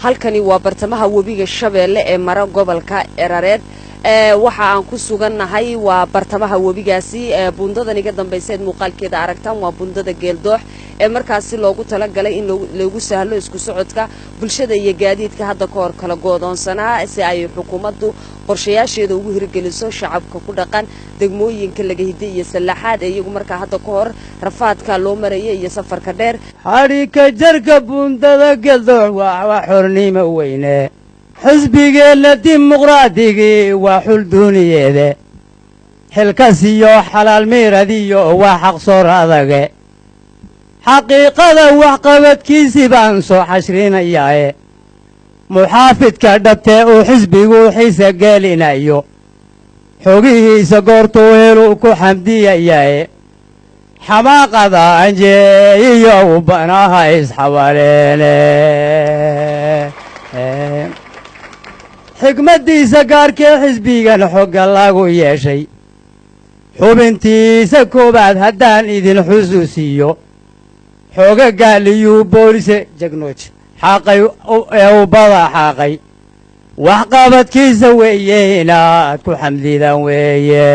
halkani waa bartamaha webiga Shabeelle ee mara gobolka Erareed waxa aan ku sugannahay waa bartamaha webigaasi buundadani ka dambayseed muuqaalkeeda aragtaan waa buundada Geeldoox ee markaasi loogu talagalay in lagu sahlo isku socodka bulshada iyo gaadiidka hadda ka hor kala go'doonsanaa si ay xukuumaddu qorshayaasheeda ugu hirgeliso shacabka ku dhaqan degmooyinka laga hiday iyo salaxaad iyagu markaa hadda ka hor rafaadka loo marayay iyo safarka dheer xariika jarka buundada Geeldoox waa xornimo weyne xisbigeena dimuqraadiga waa xul duuniyeede xilkasiyo xalaal meeradiyo waa xaq soo adag xaqiiqada wax qabadkiisi baan soo xashrinayay muxaafidka dhabtee uu xisbigu xiisa gelinayo xogihiisa goortuu heelu ku xamdiyayay xamaaqada anjeeyo u banaha isxawaleene xigmadiisa gaarkee xisbigan xogga lagu yeeshay xubintiisa koobaad haddaan idin xusuusiyo xooga gaaliyuu boolise jagnooj xaqay ee u bada xaqay wax qabadkiisa weeye inaad ku xamdidan weeye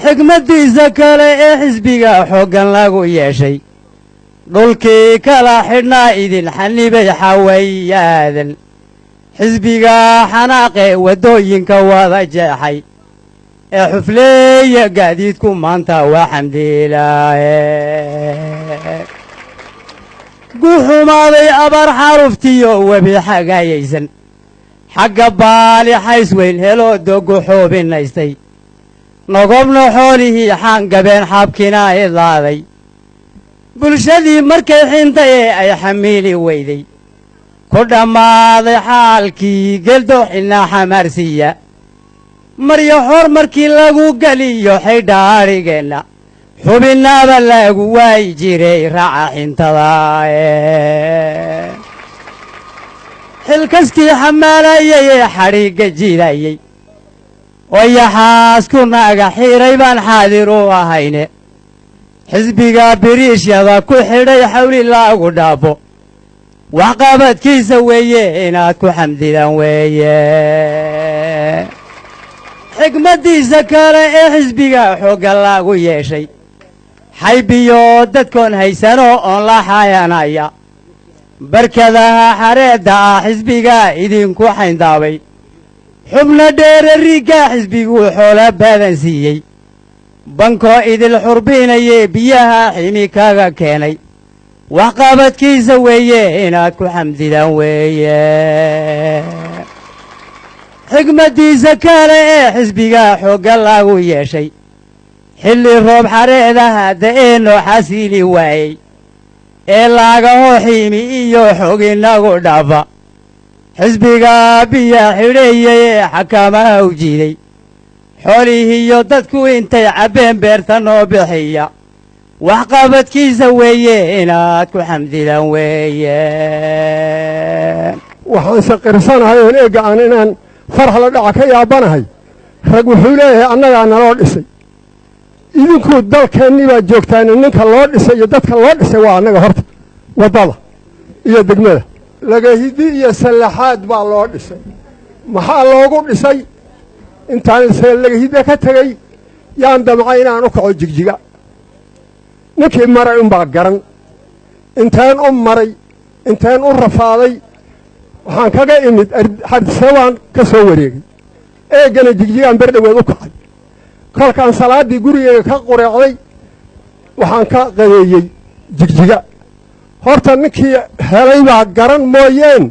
xigmadiisa kale ee xisbiga xoggan lagu yeeshay dhulkii kala xidhnaa idin xanibay xawayaadan xisbiga xanaaqe waddooyinka wada jeexay ee xufleeya gaadiidku maanta waa xamdilaaye guxumaaday abar xaruftiyo webi xagayaysan xagga baali xays weyn heloo dogu xoobinaystay nogobna xoolihii xaangabeen xaabkina idlaaday bulshadii markay xintay ee ay xamiili weyday ku dhammaaday xaalkii Geeldoox inaa xamaarsiiya maryo hor markii lagu geliyo xidhaarigeenna xubinaaba lagu waayi jiray raaca xintada xilkastii xamaalayay ee xadhiigga jiidayay wayaxaasku naaga xiray baan xaadir u ahayne xisbiga biriishyada ku xidhay xawli laagu dhaabo wax qabadkiisa weeye inaad ku xamdidan weeye xigmadiisa kale ee xisbiga xogga lagu yeeshay xaybiyo dadkoon haysano oon la xayanaya barkadaha xareedda ah xisbiga idinku xayndaabay xubna dheere riigga xisbigu xoola badan siiyey bankoo idil xurbinayee biyaha ximi kaga keenay wax qabadkiisa weeye inaad ku xamdidan weeye xigmadiisa kale ee xisbiga xogga lagu yeeshay xilli roob xareedaha da'ee noo xasiili waayey ee laagahoo xiimi iyo xog inagu dhafa xisbiga biya xidheeyey ee xakamaha u jiiday xoolihiiyo dadku intay cabbeen beerta noo bixiya wax qabadkiisa weeye inaad ku xamdidan weeye waxaan saqirsanahay oon eegga aan inaan farx la dhaca ka yaabanahay rag wuxuu leeyahay annagaa naloo dhisay idinku dalkeennii baad joogtaane ninka loo dhisay iyo dadka loo dhisay waa annaga horta waddada iyo degmada lagahidi iyo sallaxaad baa loo dhisay maxaa loogu dhisay intaan lagahidda ka tegey yaan damcay inaan u kaco jigjiga ninkii maray unbaa garan inteen u maray inteen u rafaaday waxaan kaga imid xadisabaan ka soo wareegay eeggana jigjigaan berdhaweed u kacay kolkaan salaaddii gurigeyga ka qureecday waxaan ka qadeeyey jigjiga horta ninkii helay baa garan mooyeen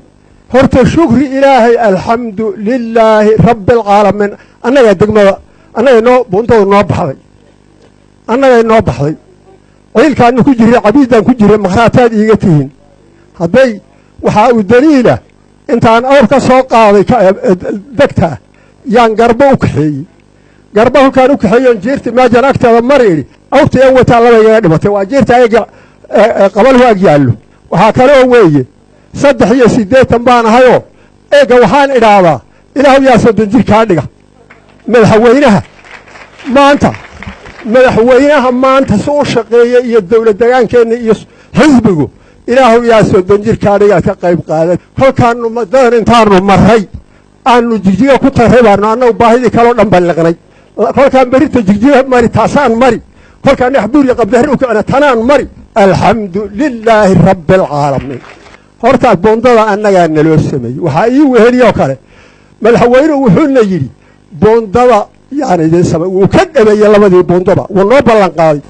horta shukri ilaahay alxamdu lilaahi rabbialcaalamiin annagaa degmada annagay noo buuntadu noo baxday annagay noo baxday ciilkaanna ku jirray cabiiddaan ku jirray makhraataad iiga tihiin hadday waxaa uu daliila intaan awr ka soo qaaday degtaa yaan garbo u kaxeeyey garba halkaan u kaxeeyoon jeerta meejan agteeda mari idhi awrta een wataa laba igaga dhimatay waa jeerta eega qabalhu ag yaallo waxaa kaloo weeye 83 baan ahayoo eegga waxaan idhaahdaa ilaahu yaa 30 jir kaa dhiga madaxweynaha maanta si u shaqeeya iyo dawlad degaankeenna iyo xisbigu ilaahu yaa soddon jirka anigaad ka qayb qaadan kolkaannu madadan intaannu marray aannu jigjiga ku tarray baannu annagu baahidii kaloo dhan balliqnay kolkaan berita jigjiga mari taasaan mari kolkaan dhexbuuriya qabdahri u kicna tanaan mari alxamdu lilaahi rabbi alcaalamiin hortaa boondada annagaa naloo sameeyey waxaa ii weheliyoo kale madaxweynuhu wuxuuna yidhi boondada yaan idin samay wuu ka dhameeyey labadii boondaba wuu noo ballan qaaday